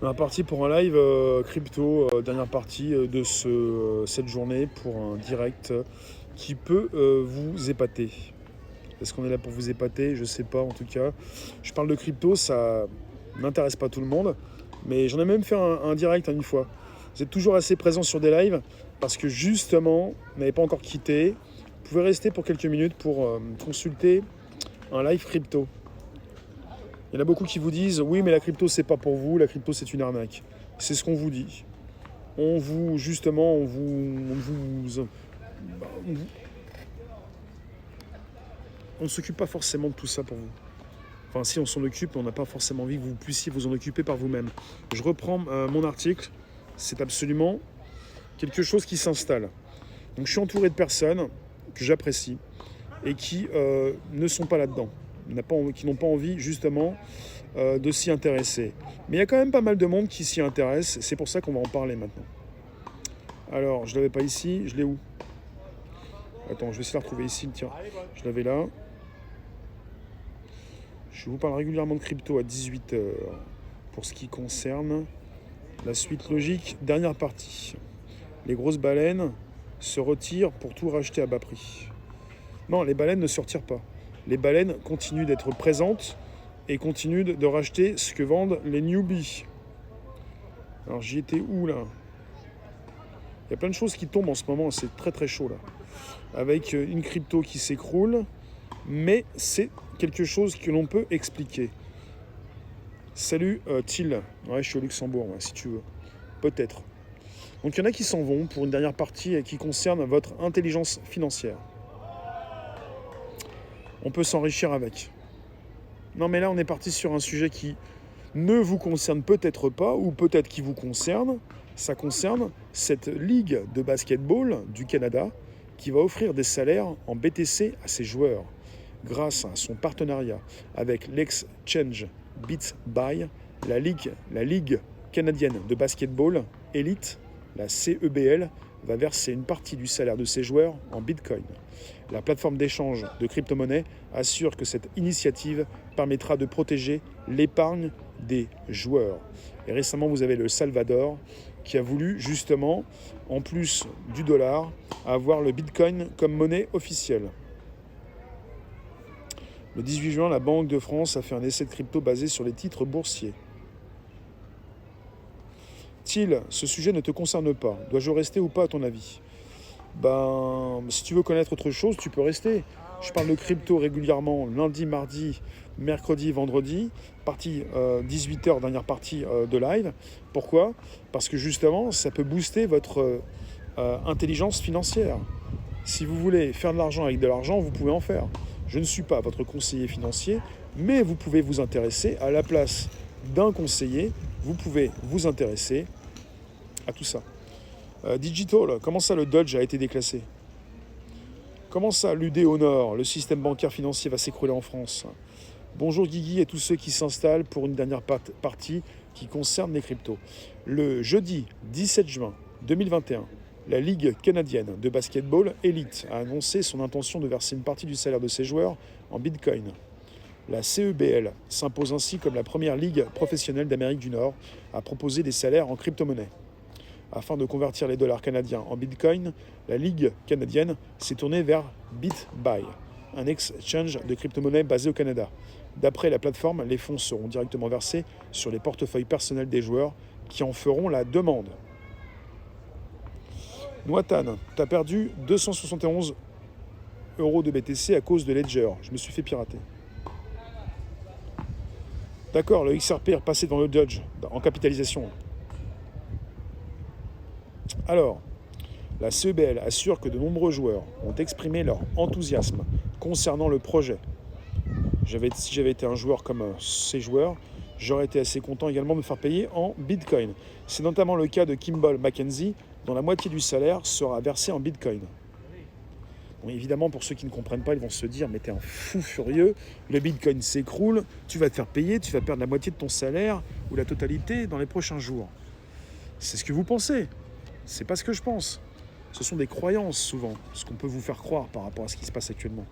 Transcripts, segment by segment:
On est parti pour un live crypto, dernière partie de cette journée pour un direct qui peut vous épater. Est-ce qu'on est là pour vous épater? Je sais pas en tout cas. Je parle de crypto, ça n'intéresse pas tout le monde, mais j'en ai même fait un direct une fois. Vous êtes toujours assez présent sur des lives parce que justement, vous n'avez pas encore quitté. Vous pouvez rester pour quelques minutes pour consulter un live crypto. Il y en a beaucoup qui vous disent « Oui, mais la crypto, c'est pas pour vous, la crypto, c'est une arnaque. » C'est ce qu'on vous dit. On vous on ne s'occupe pas forcément de tout ça pour vous. Enfin, si on s'en occupe, on n'a pas forcément envie que vous puissiez vous en occuper par vous-même. Je reprends mon article. C'est absolument quelque chose qui s'installe. Donc, je suis entouré de personnes que j'apprécie et qui ne sont pas là-dedans. Qui n'ont pas envie justement de s'y intéresser. Mais il y a quand même pas mal de monde qui s'y intéresse, c'est pour ça qu'on va en parler maintenant. Alors, je ne l'avais pas ici, je l'ai où? Attends, je vais essayer de la retrouver ici, tiens. Je l'avais là. Je vous parle régulièrement de crypto à 18h pour ce qui concerne la suite logique. Dernière partie. Les grosses baleines se retirent pour tout racheter à bas prix. Non, les baleines ne se retirent pas. Les baleines continuent d'être présentes et continuent de racheter ce que vendent les newbies. Alors j'y étais où là? Il y a plein de choses qui tombent en ce moment, c'est très très chaud là. Avec une crypto qui s'écroule, mais c'est quelque chose que l'on peut expliquer. Salut Thiel, ouais je suis au Luxembourg, ouais, si tu veux. Peut-être. Donc il y en a qui s'en vont pour une dernière partie qui concerne votre intelligence financière. On peut s'enrichir avec. Non mais là on est parti sur un sujet qui ne vous concerne peut-être pas, ou peut-être qui vous concerne. Ça concerne cette ligue de basketball du Canada qui va offrir des salaires en BTC à ses joueurs. Grâce à son partenariat avec l'exchange BitBuy, la ligue canadienne de basketball Elite, la CEBL, va verser une partie du salaire de ses joueurs en Bitcoin. La plateforme d'échange de crypto-monnaies assure que cette initiative permettra de protéger l'épargne des joueurs. Et récemment, vous avez le Salvador qui a voulu justement, en plus du dollar, avoir le Bitcoin comme monnaie officielle. Le 18 juin, la Banque de France a fait un essai de crypto basé sur les titres boursiers. Thiel, ce sujet ne te concerne pas. Dois-je rester ou pas à ton avis? Si tu veux connaître autre chose, tu peux rester. Je parle de crypto régulièrement, lundi, mardi, mercredi, vendredi, partie 18h, dernière partie de live. Pourquoi? Parce que justement, ça peut booster votre intelligence financière. Si vous voulez faire de l'argent avec de l'argent, vous pouvez en faire. Je ne suis pas votre conseiller financier, mais vous pouvez vous intéresser à la place d'un conseiller. Vous pouvez vous intéresser à tout ça. Digital, comment ça le Dodge a été déclassé? Comment ça l'UD au nord, le système bancaire financier va s'écrouler en France? Bonjour Guigui et tous ceux qui s'installent pour une dernière partie qui concerne les cryptos. Le jeudi 17 juin 2021, la Ligue canadienne de basketball Elite a annoncé son intention de verser une partie du salaire de ses joueurs en Bitcoin. La CEBL s'impose ainsi comme la première ligue professionnelle d'Amérique du Nord à proposer des salaires en crypto-monnaie. Afin de convertir les dollars canadiens en Bitcoin, la Ligue canadienne s'est tournée vers BitBuy, un exchange de crypto-monnaies basé au Canada. D'après la plateforme, les fonds seront directement versés sur les portefeuilles personnels des joueurs qui en feront la demande. Noatan, t'as perdu 271 € de BTC à cause de Ledger. Je me suis fait pirater. D'accord, le XRP est repassé dans le Dodge, en capitalisation. Alors, la CEBL assure que de nombreux joueurs ont exprimé leur enthousiasme concernant le projet. Si j'avais été un joueur comme ces joueurs, j'aurais été assez content également de me faire payer en Bitcoin. C'est notamment le cas de Kimball Mackenzie, dont la moitié du salaire sera versée en Bitcoin. Bon, évidemment, pour ceux qui ne comprennent pas, ils vont se dire « Mais t'es un fou furieux, le Bitcoin s'écroule, tu vas te faire payer, tu vas perdre la moitié de ton salaire ou la totalité dans les prochains jours. » C'est ce que vous pensez. C'est pas ce que je pense. Ce sont des croyances souvent, ce qu'on peut vous faire croire par rapport à ce qui se passe actuellement.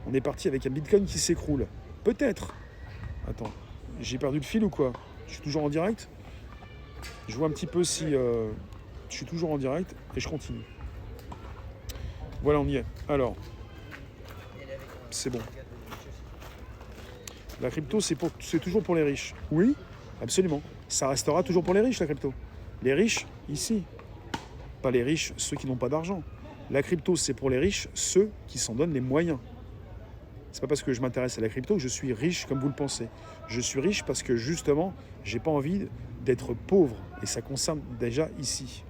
On est parti avec un Bitcoin qui s'écroule. Peut-être. Attends, j'ai perdu le fil ou quoi? Je suis toujours en direct? Je vois un petit peu si je suis toujours en direct et je continue. Voilà, on y est. Alors, c'est bon. La crypto, c'est toujours pour les riches. Oui, absolument. Ça restera toujours pour les riches, la crypto. Les riches, ici. Pas les riches, ceux qui n'ont pas d'argent. La crypto, c'est pour les riches, ceux qui s'en donnent les moyens. C'est pas parce que je m'intéresse à la crypto que je suis riche comme vous le pensez. Je suis riche parce que justement, j'ai pas envie d'être pauvre. Et ça concerne déjà ici,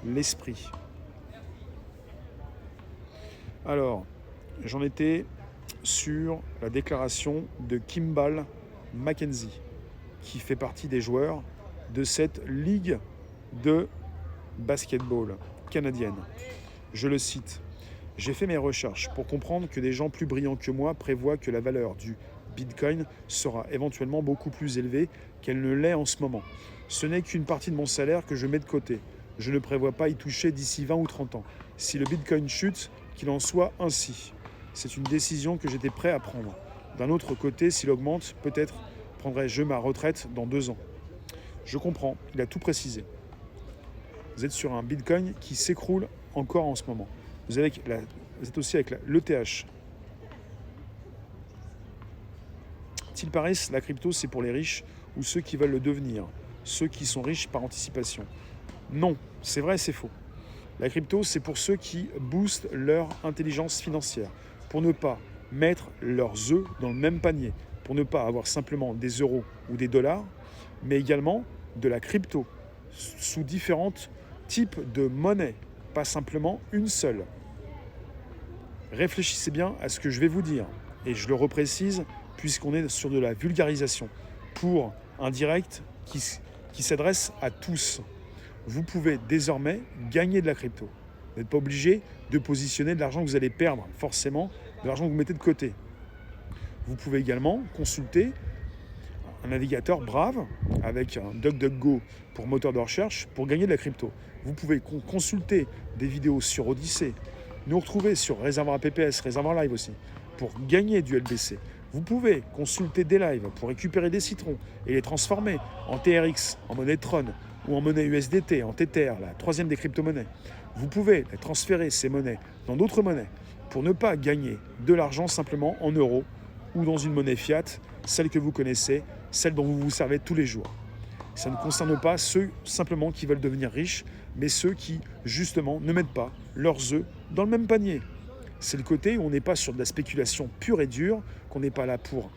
l'esprit. Alors, j'en étais sur la déclaration de Kimball Mackenzie, qui fait partie des joueurs de cette ligue de basketball canadienne. Je le cite. J'ai fait mes recherches pour comprendre que des gens plus brillants que moi prévoient que la valeur du Bitcoin sera éventuellement beaucoup plus élevée qu'elle ne l'est en ce moment. Ce n'est qu'une partie de mon salaire que je mets de côté. Je ne prévois pas y toucher d'ici 20 ou 30 ans. Si le Bitcoin chute, qu'il en soit ainsi. C'est une décision que j'étais prêt à prendre. D'un autre côté, s'il augmente, peut-être prendrai-je ma retraite dans 2 ans. Je comprends, il a tout précisé. Vous êtes sur un Bitcoin qui s'écroule encore en ce moment. Vous êtes aussi avec l'ETH. S'il paraisse, la crypto, c'est pour les riches ou ceux qui veulent le devenir, ceux qui sont riches par anticipation. Non, c'est vrai, c'est faux. La crypto, c'est pour ceux qui boostent leur intelligence financière, pour ne pas mettre leurs œufs dans le même panier, pour ne pas avoir simplement des euros ou des dollars, mais également de la crypto, sous différents types de monnaies, pas simplement une seule. Réfléchissez bien à ce que je vais vous dire, et je le reprécise puisqu'on est sur de la vulgarisation, pour un direct qui s'adresse à tous. Vous pouvez désormais gagner de la crypto. Vous n'êtes pas obligé de positionner de l'argent que vous allez perdre, forcément, de l'argent que vous mettez de côté. Vous pouvez également consulter un navigateur Brave avec un DuckDuckGo pour moteur de recherche pour gagner de la crypto. Vous pouvez consulter des vidéos sur Odyssey, nous retrouver sur Réservoir PPS, Réservoir Live aussi, pour gagner du LBC. Vous pouvez consulter des lives pour récupérer des citrons et les transformer en TRX, en monnaie Tron ou en monnaie USDT, en Tether, la troisième des crypto-monnaies. Vous pouvez transférer ces monnaies dans d'autres monnaies pour ne pas gagner de l'argent simplement en euros ou dans une monnaie fiat, celle que vous connaissez, celle dont vous vous servez tous les jours. Ça ne concerne pas ceux simplement qui veulent devenir riches, mais ceux qui, justement, ne mettent pas leurs œufs dans le même panier. C'est le côté où on n'est pas sur de la spéculation pure et dure, qu'on n'est pas là pour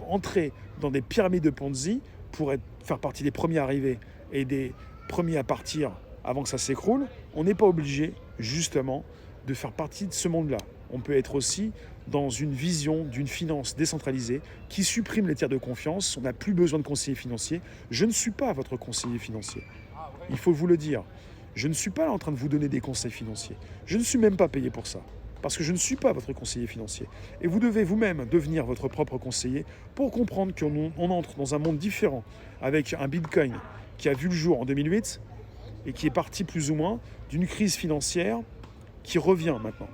entrer dans des pyramides de Ponzi, pour faire partie des premiers arrivés et des premiers à partir avant que ça s'écroule. On n'est pas obligé, justement, de faire partie de ce monde-là. On peut être aussi dans une vision d'une finance décentralisée qui supprime les tiers de confiance. On n'a plus besoin de conseiller financier. Je ne suis pas votre conseiller financier. Il faut vous le dire. Je ne suis pas là en train de vous donner des conseils financiers. Je ne suis même pas payé pour ça. Parce que je ne suis pas votre conseiller financier. Et vous devez vous-même devenir votre propre conseiller pour comprendre qu'on entre dans un monde différent avec un Bitcoin qui a vu le jour en 2008 et qui est parti plus ou moins d'une crise financière qui revient maintenant.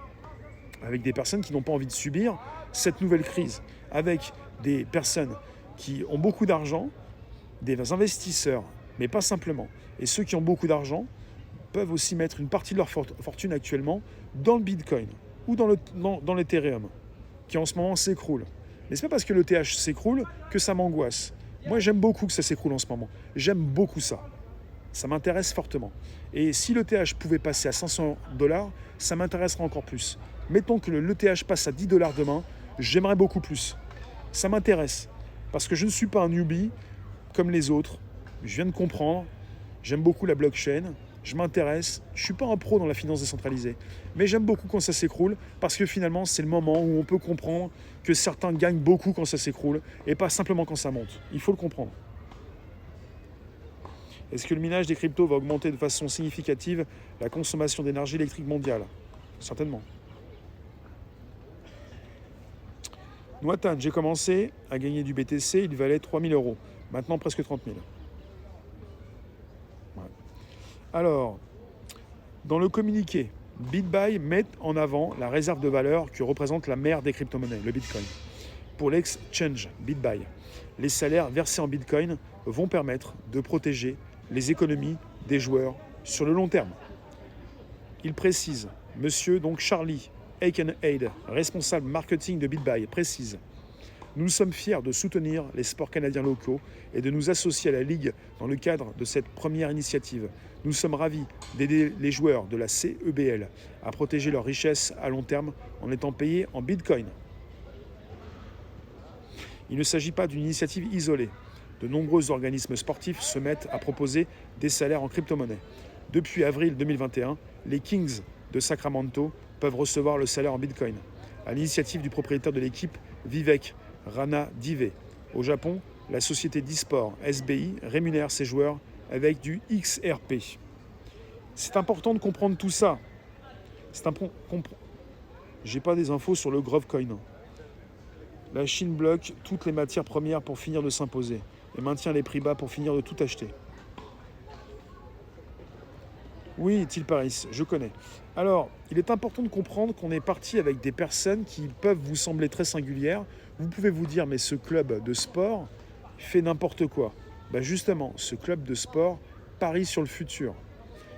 Avec des personnes qui n'ont pas envie de subir cette nouvelle crise. Avec des personnes qui ont beaucoup d'argent, des investisseurs, mais pas simplement. Et ceux qui ont beaucoup d'argent peuvent aussi mettre une partie de leur fortune actuellement dans le Bitcoin ou dans l'Ethereum, qui en ce moment s'écroule. Mais ce n'est pas parce que l'ETH s'écroule que ça m'angoisse. Moi, j'aime beaucoup que ça s'écroule en ce moment. J'aime beaucoup ça. Ça m'intéresse fortement. Et si l'ETH pouvait passer à 500$, ça m'intéresserait encore plus. Mettons que l'ETH passe à 10$ demain, j'aimerais beaucoup plus. Ça m'intéresse. Parce que je ne suis pas un newbie comme les autres. Je viens de comprendre. J'aime beaucoup la blockchain. Je m'intéresse. Je ne suis pas un pro dans la finance décentralisée. Mais j'aime beaucoup quand ça s'écroule parce que finalement, c'est le moment où on peut comprendre que certains gagnent beaucoup quand ça s'écroule et pas simplement quand ça monte. Il faut le comprendre. Est-ce que le minage des cryptos va augmenter de façon significative la consommation d'énergie électrique mondiale ? Certainement. Noatan, j'ai commencé à gagner du BTC, il valait 3 000€. Maintenant, presque 30 000. Ouais. Alors, dans le communiqué, BitBuy met en avant la réserve de valeur que représente la mère des crypto-monnaies, le Bitcoin. Pour l'exchange BitBuy, les salaires versés en Bitcoin vont permettre de protéger les économies des joueurs sur le long terme. Il précise, monsieur donc Charlie Aikenhead, responsable marketing de BitBuy, précise: nous sommes fiers de soutenir les sports canadiens locaux et de nous associer à la Ligue dans le cadre de cette première initiative. Nous sommes ravis d'aider les joueurs de la CEBL à protéger leurs richesses à long terme en étant payés en Bitcoin. Il ne s'agit pas d'une initiative isolée. De nombreux organismes sportifs se mettent à proposer des salaires en crypto-monnaie. Depuis avril 2021, les Kings de Sacramento peuvent recevoir le salaire en Bitcoin, à l'initiative du propriétaire de l'équipe Vivek Ranadivé. Au Japon, la société d'e-sport SBI rémunère ses joueurs avec du XRP. C'est important de comprendre tout ça. J'ai pas des infos sur le Grovecoin. La Chine bloque toutes les matières premières pour finir de s'imposer et maintient les prix bas pour finir de tout acheter. Oui, Till Paris, je connais. Alors, il est important de comprendre qu'on est parti avec des personnes qui peuvent vous sembler très singulières. Vous pouvez vous dire, mais ce club de sport fait n'importe quoi. Ben justement, ce club de sport parie sur le futur.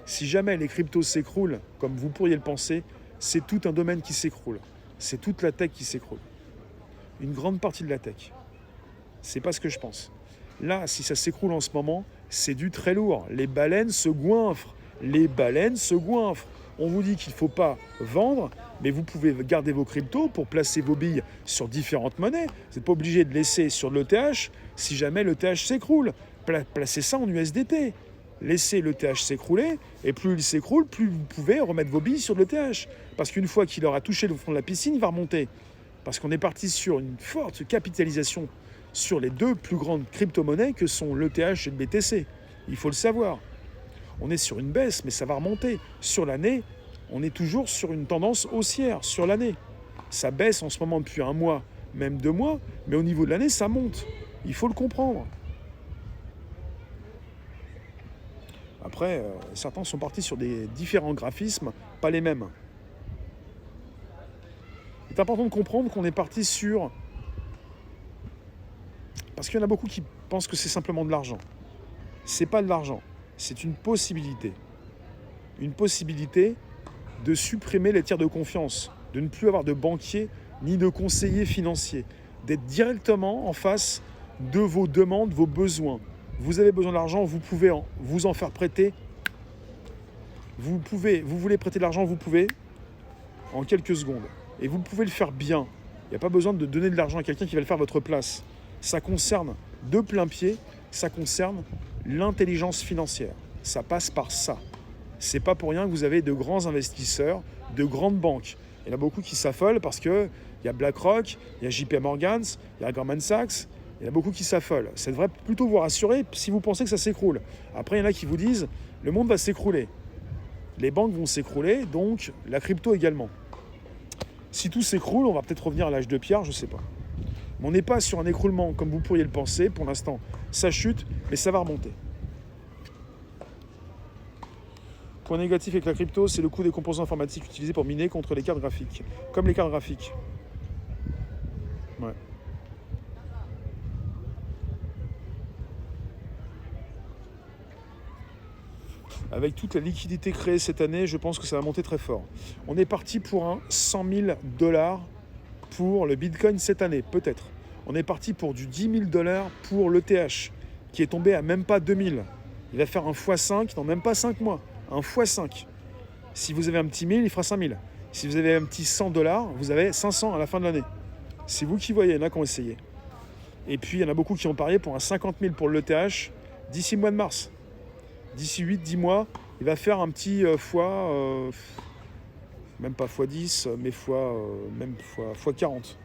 Si jamais les cryptos s'écroulent, comme vous pourriez le penser, c'est tout un domaine qui s'écroule. C'est toute la tech qui s'écroule. Une grande partie de la tech. C'est pas ce que je pense. Là, si ça s'écroule en ce moment, c'est du très lourd. Les baleines se goinfrent. Les baleines se goinfrent. On vous dit qu'il ne faut pas vendre, mais vous pouvez garder vos cryptos pour placer vos billes sur différentes monnaies. Vous n'êtes pas obligé de laisser sur l'ETH si jamais l'ETH s'écroule. Placez ça en USDT. Laissez l'ETH s'écrouler, et plus il s'écroule, plus vous pouvez remettre vos billes sur l'ETH. Parce qu'une fois qu'il aura touché le fond de la piscine, il va remonter. Parce qu'on est parti sur une forte capitalisation sur les deux plus grandes crypto-monnaies que sont l'ETH et le BTC. Il faut le savoir. On est sur une baisse, mais ça va remonter. Sur l'année, on est toujours sur une tendance haussière, sur l'année. Ça baisse en ce moment depuis un mois, même 2 mois, mais au niveau de l'année, ça monte. Il faut le comprendre. Après, certains sont partis sur des différents graphismes, pas les mêmes. Il est important de comprendre qu'on est parti sur... Parce qu'il y en a beaucoup qui pensent que c'est simplement de l'argent. C'est pas de l'argent. C'est une possibilité. Une possibilité de supprimer les tiers de confiance, de ne plus avoir de banquiers ni de conseillers financiers, d'être directement en face de vos demandes, vos besoins. Vous avez besoin d'argent, vous pouvez vous en faire prêter. Vous voulez prêter de l'argent, vous pouvez en quelques secondes. Et vous pouvez le faire bien. Il n'y a pas besoin de donner de l'argent à quelqu'un qui va le faire à votre place. Ça concerne de plein pied, ça concerne l'intelligence financière. Ça passe par ça. C'est pas pour rien que vous avez de grands investisseurs, de grandes banques. Il y en a beaucoup qui s'affolent parce qu'il y a BlackRock, il y a JP Morgan, il y a Goldman Sachs. Il y en a beaucoup qui s'affolent. Ça devrait plutôt vous rassurer si vous pensez que ça s'écroule. Après, il y en a qui vous disent « le monde va s'écrouler ». Les banques vont s'écrouler, donc la crypto également. Si tout s'écroule, on va peut-être revenir à l'âge de pierre, je ne sais pas. Mais on n'est pas sur un écroulement comme vous pourriez le penser. Pour l'instant, ça chute, mais ça va remonter. Point négatif avec la crypto, c'est le coût des composants informatiques utilisés pour miner contre les cartes graphiques. Comme les cartes graphiques. Ouais. Avec toute la liquidité créée cette année, je pense que ça va monter très fort. On est parti pour un 100 000 $ pour le Bitcoin cette année, peut-être. On est parti pour du 10 000 $ pour l'ETH, qui est tombé à même pas 2000. Il va faire un x5 dans même pas 5 mois. Un x5. Si vous avez un petit 1000, il fera 5000. Si vous avez un petit 100 $, vous avez 500 à la fin de l'année. C'est vous qui voyez, il y en a qui ont essayé. Et puis, il y en a beaucoup qui ont parié pour un 50 000 pour l'ETH d'ici le mois de mars. D'ici 8-10 mois, il va faire un petit même pas x10, mais même fois 40.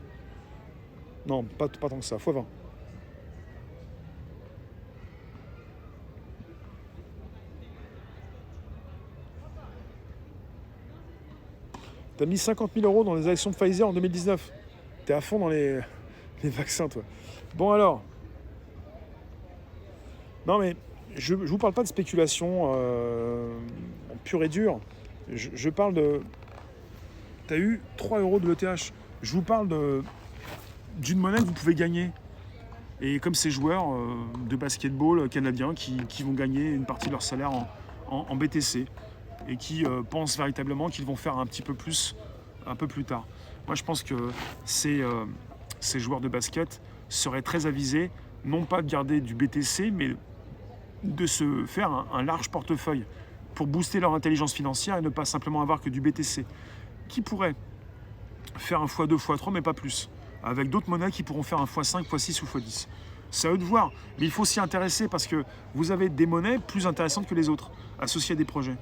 Non, pas tant que ça, x20. T'as mis 50 000 € dans les actions de Pfizer en 2019. T'es à fond dans les vaccins, toi. Bon alors. Non mais, je ne vous parle pas de spéculation pure et dure. Je parle de... T'as eu 3 € de l'ETH. Je vous parle d'une monnaie que vous pouvez gagner. Et comme ces joueurs de basketball canadiens qui vont gagner une partie de leur salaire en BTC et qui pensent véritablement qu'ils vont faire un petit peu plus un peu plus tard. Moi, je pense que ces joueurs de basket seraient très avisés, non pas de garder du BTC, mais de se faire un large portefeuille pour booster leur intelligence financière et ne pas simplement avoir que du BTC, qui pourrait faire un x2, x3, mais pas plus, avec d'autres monnaies qui pourront faire un x5, x6 ou x10. C'est à eux de voir, mais il faut s'y intéresser parce que vous avez des monnaies plus intéressantes que les autres, associées à des projets,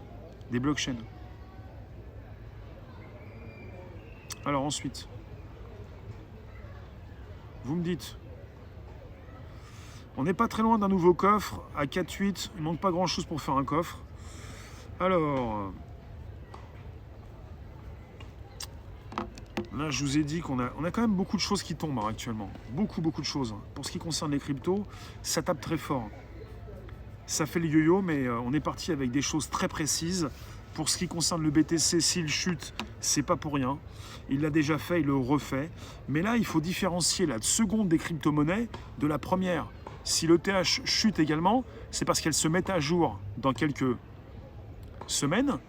des blockchains. Alors ensuite, vous me dites, on n'est pas très loin d'un nouveau coffre, à 4,8, il ne manque pas grand chose pour faire un coffre. Alors, là je vous ai dit qu'on a quand même beaucoup de choses qui tombent actuellement, beaucoup de choses. Pour ce qui concerne les cryptos, ça tape très fort. Ça fait le yo-yo, mais on est parti avec des choses très précises. Pour ce qui concerne le BTC, s'il chute, c'est pas pour rien. Il l'a déjà fait, il le refait. Mais là, il faut différencier la seconde des crypto-monnaies de la première. Si l'ETH chute également, c'est parce qu'elle se met à jour dans quelques semaines,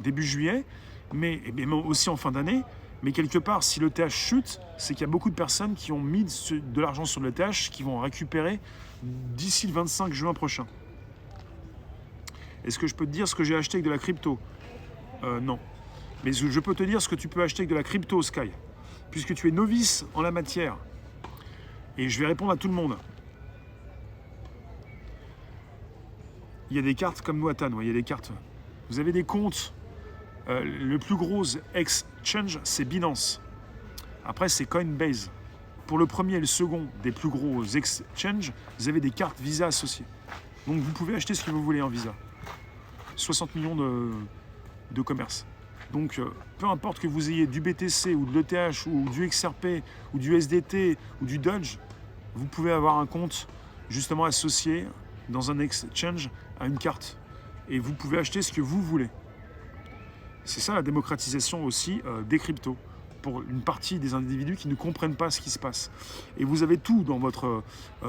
début juillet, mais aussi en fin d'année. Mais quelque part, si l'ETH chute, c'est qu'il y a beaucoup de personnes qui ont mis de l'argent sur l'ETH qui vont récupérer d'ici le 25 juin prochain. Est-ce que je peux te dire ce que j'ai acheté avec de la crypto ? Non. Mais je peux te dire ce que tu peux acheter avec de la crypto, Sky. Puisque tu es novice en la matière. Et je vais répondre à tout le monde. Il y a des cartes comme Nuatan, il y a des cartes. Vous avez des comptes. Le plus gros exchange, c'est Binance. Après, c'est Coinbase. Pour le premier et le second des plus gros exchanges, vous avez des cartes Visa associées. Donc vous pouvez acheter ce que vous voulez en Visa. 60 millions de commerce. Donc peu importe que vous ayez du BTC ou de l'ETH ou du XRP ou du SDT ou du Dodge, vous pouvez avoir un compte justement associé dans un exchange à une carte. Et vous pouvez acheter ce que vous voulez. C'est ça la démocratisation aussi des cryptos, pour une partie des individus qui ne comprennent pas ce qui se passe. Et vous avez tout dans votre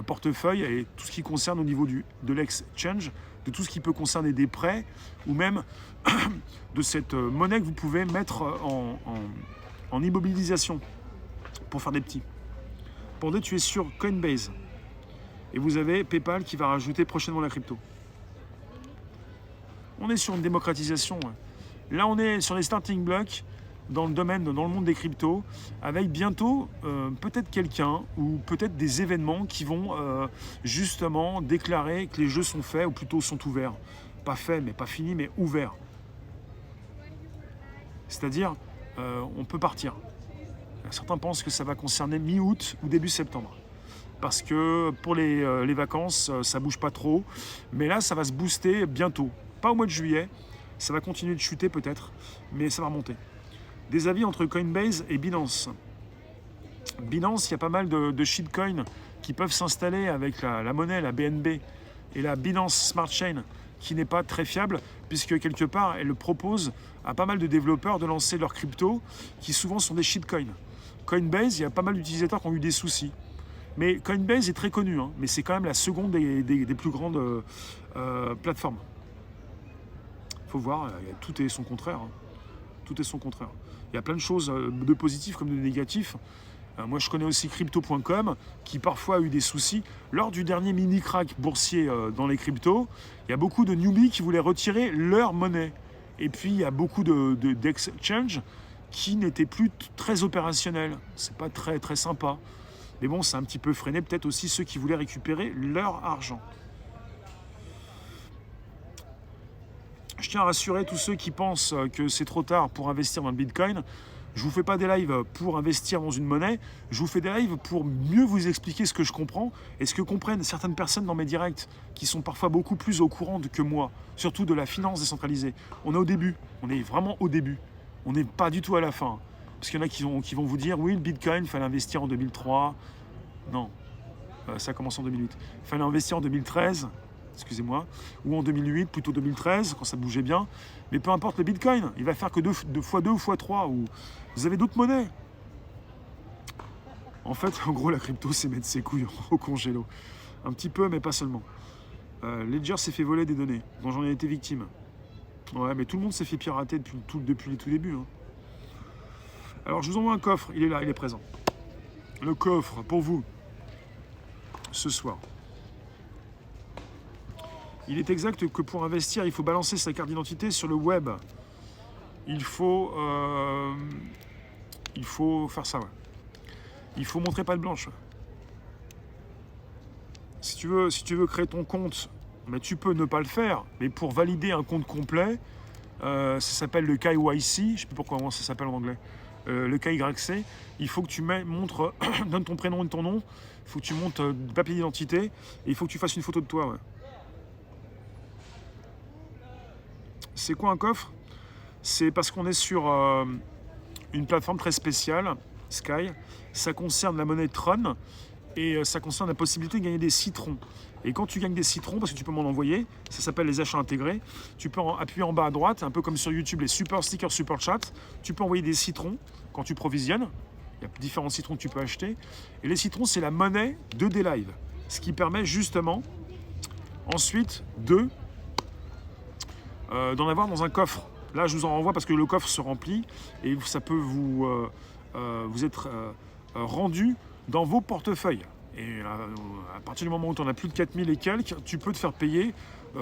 portefeuille, et tout ce qui concerne au niveau de l'exchange, de tout ce qui peut concerner des prêts, ou même de cette monnaie que vous pouvez mettre en immobilisation pour faire des petits. Pendant tu es sur Coinbase, et vous avez PayPal qui va rajouter prochainement la crypto. On est sur une démocratisation. Là, on est sur les starting blocks dans le domaine, dans le monde des cryptos, avec bientôt peut-être quelqu'un ou peut-être des événements qui vont justement déclarer que les jeux sont faits, ou plutôt sont ouverts. Pas faits, mais pas finis, mais ouverts. C'est-à-dire, on peut partir. Certains pensent que ça va concerner mi-août ou début septembre. Parce que pour les vacances, ça bouge pas trop. Mais là, ça va se booster bientôt. Pas au mois de juillet. Ça va continuer de chuter peut-être, mais ça va remonter. Des avis entre Coinbase et Binance. Binance, il y a pas mal de shitcoins qui peuvent s'installer avec la monnaie, la BNB, et la Binance Smart Chain, qui n'est pas très fiable, puisque quelque part, elle propose à pas mal de développeurs de lancer leurs cryptos, qui souvent sont des shitcoins. Coinbase, il y a pas mal d'utilisateurs qui ont eu des soucis. Mais Coinbase est très connu, mais c'est quand même la seconde des plus grandes plateformes. Il faut voir, tout est son contraire. Tout est son contraire. Il y a plein de choses de positifs comme de négatifs. Moi, je connais aussi Crypto.com qui parfois a eu des soucis. Lors du dernier mini-crack boursier dans les cryptos, il y a beaucoup de newbies qui voulaient retirer leur monnaie. Et puis, il y a beaucoup d'exchanges qui n'étaient plus très opérationnels. C'est pas très, très sympa. Mais bon, c'est un petit peu freiné peut-être aussi ceux qui voulaient récupérer leur argent. Je tiens à rassurer tous ceux qui pensent que c'est trop tard pour investir dans le Bitcoin. Je ne vous fais pas des lives pour investir dans une monnaie. Je vous fais des lives pour mieux vous expliquer ce que je comprends et ce que comprennent certaines personnes dans mes directs qui sont parfois beaucoup plus au courant que moi, surtout de la finance décentralisée. On est au début, on est vraiment au début. On n'est pas du tout à la fin. Parce qu'il y en a qui vont vous dire « Oui, le Bitcoin, il fallait investir en 2003. » Non, ça a commencé en 2008. Il fallait investir en 2013. Excusez-moi, ou en 2008, plutôt 2013, quand ça bougeait bien. Mais peu importe le Bitcoin, il va faire que 2 x 2 ou x 3, ou vous avez d'autres monnaies. En fait, en gros, la crypto, c'est mettre ses couilles au congélo. Un petit peu, mais pas seulement. Ledger s'est fait voler des données, dont j'en ai été victime. Ouais, mais tout le monde s'est fait pirater depuis les tout débuts. Hein. Alors, je vous envoie un coffre. Il est là, il est présent. Le coffre, pour vous, ce soir. Il est exact que pour investir, il faut balancer sa carte d'identité sur le web. Il faut faire ça, ouais. Il faut montrer patte blanche. Si tu veux créer ton compte, mais tu peux ne pas le faire, mais pour valider un compte complet, ça s'appelle le KYC, je ne sais plus pourquoi ça s'appelle en anglais, le KYC, il faut que tu montres, donne ton prénom et ton nom, il faut que tu montes le papier d'identité, et il faut que tu fasses une photo de toi. Ouais. C'est quoi un coffre? C'est parce qu'on est sur une plateforme très spéciale, Sky. Ça concerne la monnaie Tron et ça concerne la possibilité de gagner des citrons. Et quand tu gagnes des citrons, parce que tu peux m'en envoyer, ça s'appelle les achats intégrés, tu peux appuyer en bas à droite, un peu comme sur YouTube, les super stickers, super chat. Tu peux envoyer des citrons quand tu provisionnes. Il y a différents citrons que tu peux acheter. Et les citrons, c'est la monnaie de D-Live. Ce qui permet justement ensuite d'en avoir dans un coffre. Là, je vous en renvoie parce que le coffre se remplit et ça peut vous être rendu dans vos portefeuilles. Et à partir du moment où tu en as plus de 4000 et quelques, tu peux te faire payer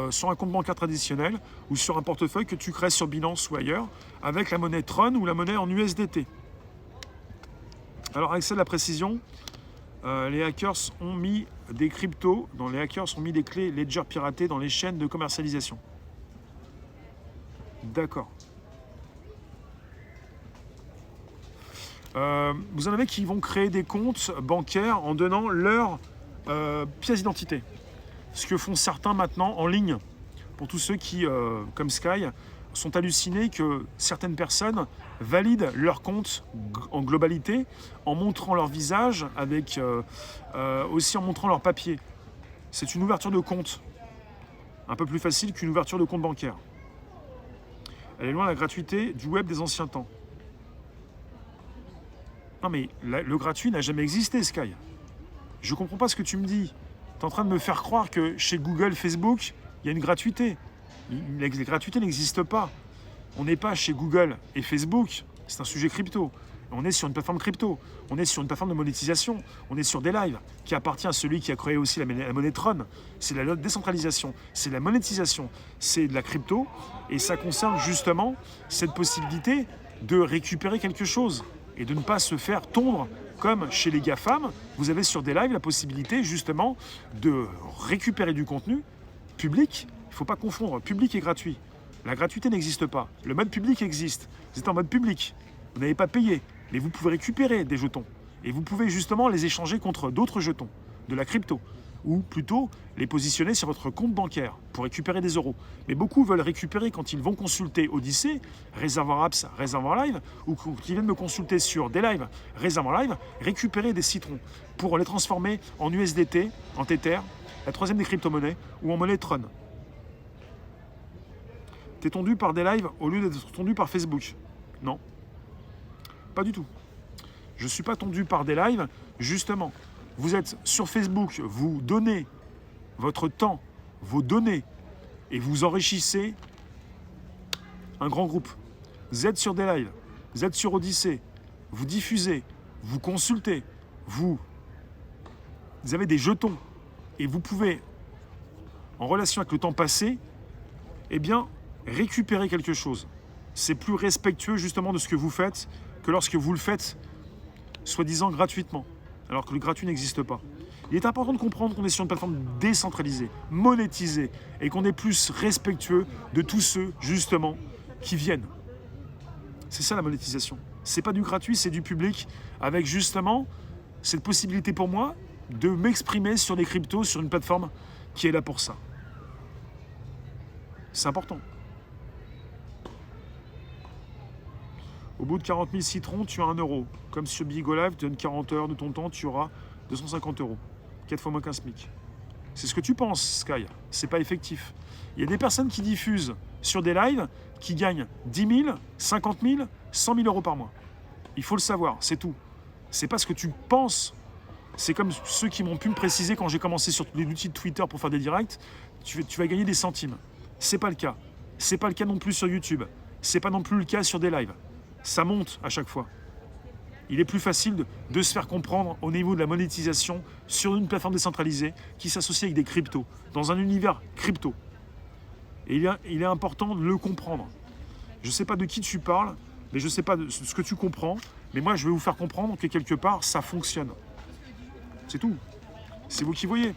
sur un compte bancaire traditionnel ou sur un portefeuille que tu crées sur Binance ou ailleurs avec la monnaie Tron ou la monnaie en USDT. Alors, avec ça, de la précision, les hackers ont mis des cryptos, les hackers ont mis des clés Ledger piratées dans les chaînes de commercialisation. D'accord. Vous en avez qui vont créer des comptes bancaires en donnant leur pièce d'identité. Ce que font certains maintenant en ligne. Pour tous ceux qui, comme Sky, sont hallucinés que certaines personnes valident leur compte en globalité en montrant leur visage, aussi en montrant leur papier. C'est une ouverture de compte. Un peu plus facile qu'une ouverture de compte bancaire. Elle est loin la gratuité du web des anciens temps. Non mais le gratuit n'a jamais existé, Sky. Je comprends pas ce que tu me dis. Tu es en train de me faire croire que chez Google, Facebook, il y a une gratuité. La gratuité n'existe pas. On n'est pas chez Google et Facebook, c'est un sujet crypto. On est sur une plateforme crypto. On est sur une plateforme de monétisation. On est sur des lives qui appartient à celui qui a créé aussi la monnaie Tron. C'est la décentralisation, c'est la monétisation, c'est de la crypto. Et ça concerne justement cette possibilité de récupérer quelque chose et de ne pas se faire tondre comme chez les GAFAM. Vous avez sur des lives la possibilité justement de récupérer du contenu public. Il ne faut pas confondre public et gratuit. La gratuité n'existe pas. Le mode public existe. Vous êtes en mode public. Vous n'avez pas payé. Mais vous pouvez récupérer des jetons. Et vous pouvez justement les échanger contre d'autres jetons, de la crypto. Ou plutôt les positionner sur votre compte bancaire pour récupérer des euros. Mais beaucoup veulent récupérer quand ils vont consulter Odyssey, Réservoir Apps, Réservoir Live, ou quand ils viennent me consulter sur des lives, Réservoir Live, récupérer des citrons pour les transformer en USDT, en Tether, la troisième des crypto-monnaies, ou en monnaie Tron. T'es tondu par des lives au lieu d'être tondu par Facebook? Non. Pas du tout. Je ne suis pas tondu par des lives, justement. Vous êtes sur Facebook, vous donnez votre temps, vos données, et vous enrichissez un grand groupe. Vous êtes sur des lives, vous êtes sur Odyssey, vous diffusez, vous consultez, vous avez des jetons, et vous pouvez, en relation avec le temps passé, eh bien, récupérer quelque chose. C'est plus respectueux justement de ce que vous faites que lorsque vous le faites soi-disant gratuitement, alors que le gratuit n'existe pas. Il est important de comprendre qu'on est sur une plateforme décentralisée, monétisée, et qu'on est plus respectueux de tous ceux, justement, qui viennent. C'est ça la monétisation. C'est pas du gratuit, c'est du public, avec justement cette possibilité pour moi de m'exprimer sur des cryptos, sur une plateforme qui est là pour ça. C'est important. Au bout de 40 000 citrons, tu as 1 euro. Comme sur Bigo Live, tu donnes 40 heures de ton temps, tu auras 250 euros. 4 fois moins qu'un SMIC. C'est ce que tu penses, Sky. C'est pas effectif. Il y a des personnes qui diffusent sur des lives qui gagnent 10 000, 50 000, 100 000 euros par mois. Il faut le savoir, c'est tout. C'est pas ce que tu penses. C'est comme ceux qui m'ont pu me préciser quand j'ai commencé sur les outils de Twitter pour faire des directs, tu vas gagner des centimes. C'est pas le cas. C'est pas le cas non plus sur YouTube. C'est pas non plus le cas sur des lives. Ça monte à chaque fois. Il est plus facile de se faire comprendre au niveau de la monétisation sur une plateforme décentralisée qui s'associe avec des cryptos, dans un univers crypto. Et il est important de le comprendre. Je ne sais pas de qui tu parles, mais je ne sais pas de ce que tu comprends, mais moi je vais vous faire comprendre que quelque part ça fonctionne. C'est tout. C'est vous qui voyez.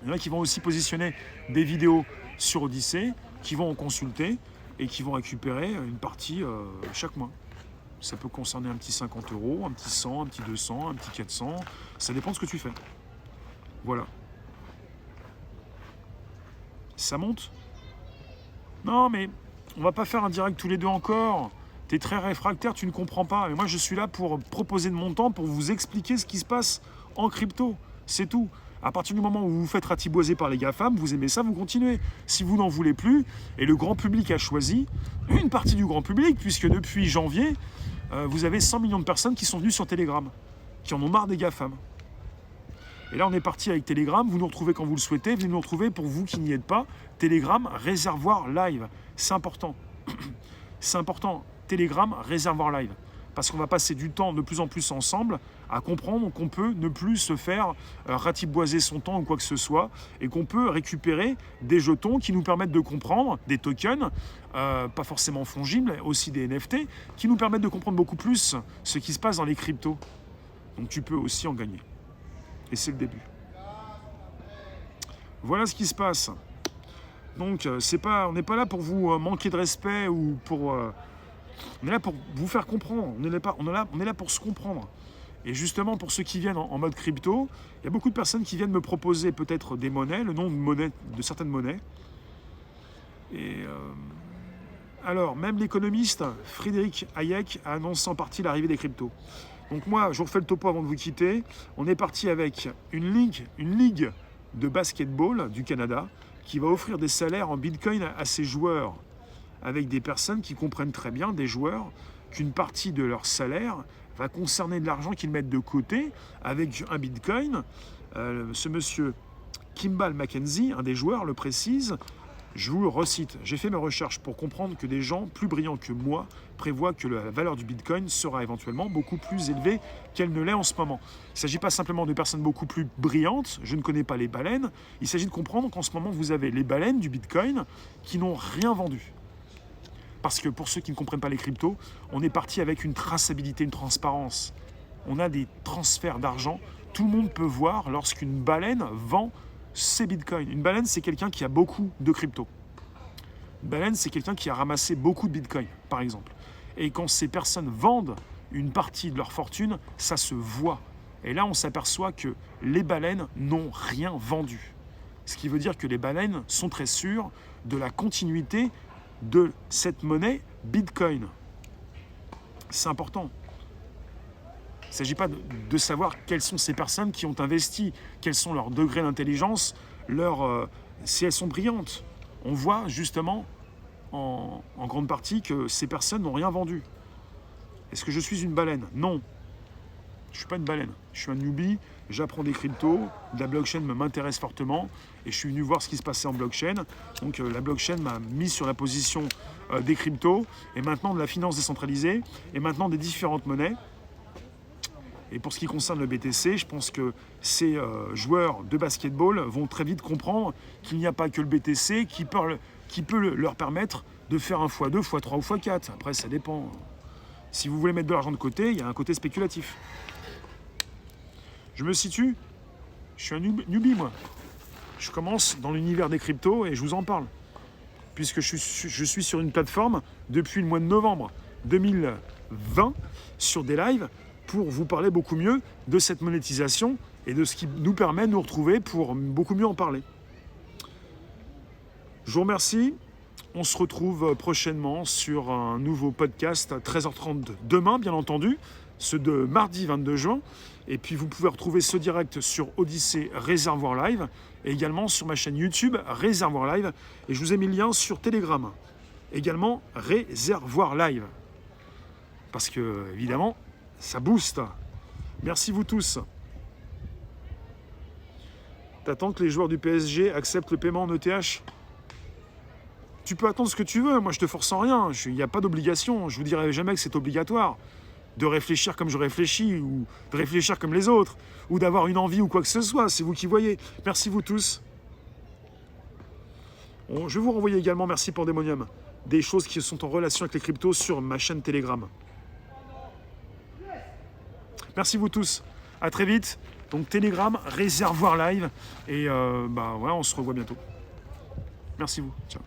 Il y en a qui vont aussi positionner des vidéos sur Odyssée, qui vont en consulter et qui vont récupérer une partie chaque mois. Ça peut concerner un petit 50 €, un petit 100, un petit 200, un petit 400. Ça dépend de ce que tu fais. Voilà. Ça monte? Non, mais on va pas faire un direct tous les deux encore. T'es très réfractaire, tu ne comprends pas. Mais moi, je suis là pour proposer de mon temps, pour vous expliquer ce qui se passe en crypto. C'est tout. À partir du moment où vous vous faites ratiboiser par les GAFAM, vous aimez ça, vous continuez. Si vous n'en voulez plus, et le grand public a choisi, une partie du grand public, puisque depuis janvier, vous avez 100 millions de personnes qui sont venues sur Telegram, qui en ont marre des GAFAM. Et là, on est parti avec Telegram. Vous nous retrouvez quand vous le souhaitez. Venez nous retrouver pour vous qui n'y êtes pas. Telegram, réservoir live. C'est important. C'est important. Telegram, réservoir live. Parce qu'on va passer du temps de plus en plus ensemble à comprendre qu'on peut ne plus se faire ratiboiser son temps ou quoi que ce soit et qu'on peut récupérer des jetons qui nous permettent de comprendre, des tokens, pas forcément fongibles, aussi des NFT, qui nous permettent de comprendre beaucoup plus ce qui se passe dans les cryptos. Donc tu peux aussi en gagner. Et c'est le début. Voilà ce qui se passe. Donc on n'est pas là pour vous manquer de respect ou pour... on est là pour vous faire comprendre. On est là pour se comprendre. Et justement, pour ceux qui viennent en mode crypto, il y a beaucoup de personnes qui viennent me proposer peut-être des monnaies, le nom de certaines monnaies. Et alors, même l'économiste Friedrich Hayek a annoncé en partie l'arrivée des cryptos. Donc moi, je vous refais le topo avant de vous quitter. On est parti avec une ligue de basketball du Canada qui va offrir des salaires en bitcoin à ses joueurs, avec des personnes qui comprennent très bien, des joueurs, qu'une partie de leur salaire va concerner de l'argent qu'ils mettent de côté avec un bitcoin. Ce monsieur Kimball Mackenzie, un des joueurs, le précise. Je vous le recite. J'ai fait mes recherches pour comprendre que des gens plus brillants que moi prévoient que la valeur du bitcoin sera éventuellement beaucoup plus élevée qu'elle ne l'est en ce moment. Il ne s'agit pas simplement de personnes beaucoup plus brillantes. Je ne connais pas les baleines. Il s'agit de comprendre qu'en ce moment, vous avez les baleines du bitcoin qui n'ont rien vendu. Parce que pour ceux qui ne comprennent pas les cryptos, on est parti avec une traçabilité, une transparence. On a des transferts d'argent. Tout le monde peut voir lorsqu'une baleine vend ses bitcoins. Une baleine, c'est quelqu'un qui a beaucoup de cryptos. Une baleine, c'est quelqu'un qui a ramassé beaucoup de bitcoins, par exemple. Et quand ces personnes vendent une partie de leur fortune, ça se voit. Et là, on s'aperçoit que les baleines n'ont rien vendu. Ce qui veut dire que les baleines sont très sûres de la continuité de cette monnaie Bitcoin. C'est important. Il ne s'agit pas de savoir quelles sont ces personnes qui ont investi, quels sont leurs degrés d'intelligence, si elles sont brillantes. On voit justement en grande partie que ces personnes n'ont rien vendu. Est-ce que je suis une baleine? Non. Je ne suis pas une baleine. Je suis un newbie, j'apprends des cryptos, la blockchain m'intéresse fortement et je suis venu voir ce qui se passait en blockchain. Donc la blockchain m'a mis sur la position des cryptos et maintenant de la finance décentralisée et maintenant des différentes monnaies. Et pour ce qui concerne le BTC, je pense que ces joueurs de basketball vont très vite comprendre qu'il n'y a pas que le BTC qui peut leur permettre de faire un x2, x3 ou x4. Après, ça dépend. Si vous voulez mettre de l'argent de côté, il y a un côté spéculatif. Je me situe, je suis un newbie, moi. Je commence dans l'univers des cryptos et je vous en parle. Puisque je suis sur une plateforme depuis le mois de novembre 2020 sur des lives pour vous parler beaucoup mieux de cette monétisation et de ce qui nous permet de nous retrouver pour beaucoup mieux en parler. Je vous remercie. On se retrouve prochainement sur un nouveau podcast à 13h30 demain, bien entendu, ce de mardi 22 juin. Et puis vous pouvez retrouver ce direct sur Odyssée Réservoir Live et également sur ma chaîne YouTube Réservoir Live. Et je vous ai mis le lien sur Telegram, également Réservoir Live. Parce que, évidemment, ça booste. Merci vous tous. T'attends que les joueurs du PSG acceptent le paiement en ETH? Tu peux attendre ce que tu veux, moi je te force en rien, il n'y a pas d'obligation, je vous dirai jamais que c'est obligatoire de réfléchir comme je réfléchis, ou de réfléchir comme les autres, ou d'avoir une envie ou quoi que ce soit, c'est vous qui voyez. Merci vous tous. Bon, je vais vous renvoyer également, merci Pandemonium, des choses qui sont en relation avec les cryptos sur ma chaîne Telegram. Merci vous tous, à très vite. Donc Telegram, réservoir live, et voilà, on se revoit bientôt. Merci vous, ciao.